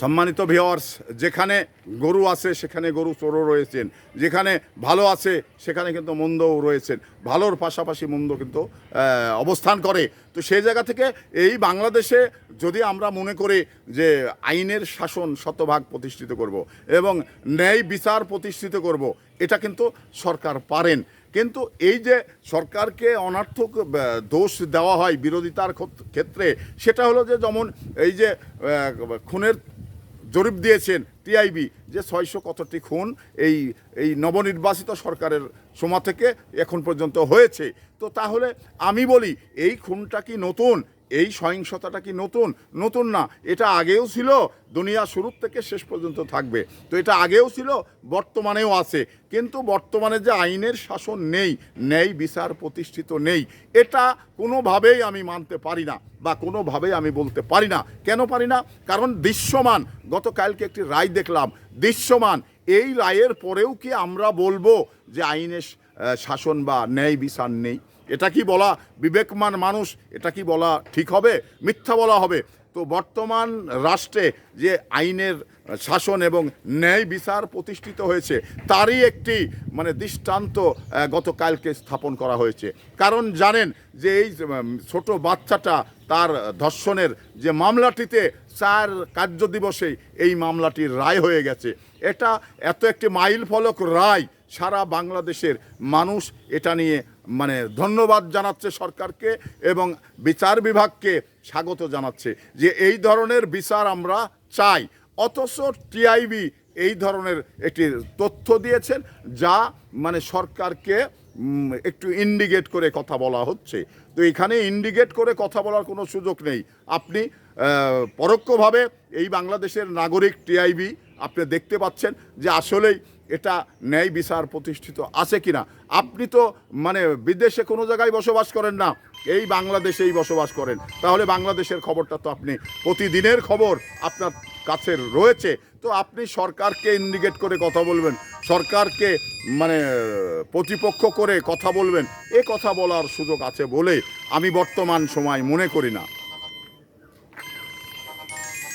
সম্মানিত ভিউয়ার্স, যেখানে গরু আছে সেখানে গরু চোরও রয়েছেন, যেখানে ভালো আছে সেখানে কিন্তু মন্দও রয়েছেন, ভালোর পাশাপাশি মন্দ কিন্তু অবস্থান করে। তো সেই জায়গা থেকে এই বাংলাদেশে যদি আমরা মনে করি যে আইনের শাসন শতভাগ প্রতিষ্ঠিত করব এবং ন্যায় বিচার প্রতিষ্ঠিত করব, এটা কিন্তু সরকার পারেন। কিন্তু এই যে সরকারকে অনর্থক দোষ দেওয়া হয় বিরোধিতার ক্ষেত্রে, সেটা হলো যে যেমন এই যে খুনের জরিপ দিয়েছেন টিআইবি যে 600 কতটি খুন এই এই নবনির্বাচিত সরকারের সময় থেকে এখন পর্যন্ত হয়েছে। তো তাহলে আমি বলি, এই খুনটা কি নতুন? এই সহিংসতাটা কি নতুন? নতুন না, এটা আগেও ছিল, দুনিয়া শুরু থেকে শেষ পর্যন্ত থাকবে। তো এটা আগেও ছিল, বর্তমানেও আছে। কিন্তু বর্তমানে যে আইনের শাসন নেই, ন্যায় বিচার প্রতিষ্ঠিত নেই, এটা কোনোভাবেই আমি মানতে পারি না বা কোনোভাবেই আমি বলতে পারি না। কেন পারি না? কারণ দৃশ্যমান, গতকালকে একটি রায় দেখলাম, দৃশ্যমান এই রায়ের পরেও কি আমরা বলবো যে আইনের শাসন বা ন্যায় বিচার নেই? এটা কি বলা বিবেকমান মানুষ, এটা কি বলা ঠিক হবে? মিথ্যা বলা হবে। তো বর্তমান রাষ্ট্রে যে আইনের শাসন এবং ন্যায় বিচার প্রতিষ্ঠিত হয়েছে, তারই একটি দৃষ্টান্ত গতকালকে স্থাপন করা হয়েছে। কারণ জানেন যে এই ছোট বাচ্চাটা তার ধর্ষণের যে মামলাটিতে 4 কার্যদিবসে এই মামলাটির রায় হয়ে গেছে। এটা এত একটি মাইল ফলক রায়, সারা বাংলাদেশের মানুষ এটা নিয়ে ধন্যবাদ জানাচ্ছে সরকারকে এবং বিচার বিভাগকে স্বাগত জানাচ্ছে যে এই ধরনের বিচার আমরা চাই। অথচ টিআইবি এই ধরনের একটি তথ্য দিয়েছেন যা সরকারকে একটু ইন্ডিকেট করে কথা বলা হচ্ছে। তো এখানে ইন্ডিকেট করে কথা বলার কোনো সুযোগ নেই। আপনি পরোক্ষভাবে এই বাংলাদেশের নাগরিক টিআইবি আপনি দেখতে পাচ্ছেন যে আসলেই এটা ন্যায় বিচার প্রতিষ্ঠিত আছে কিনা। আপনি তো বিদেশে কোনো জায়গায় বসবাস করেন না, এই বাংলাদেশেই বসবাস করেন। তাহলে বাংলাদেশের খবরটা তো আপনি প্রতিদিনের খবর আপনার কাছে রয়েছে। তো আপনি সরকারকে ইন্ডিকেট করে কথা বলবেন, সরকারকে প্রতিপক্ষ করে কথা বলবেন, এ কথা বলার সুযোগ আছে বলে আমি বর্তমান সময় মনে করি না।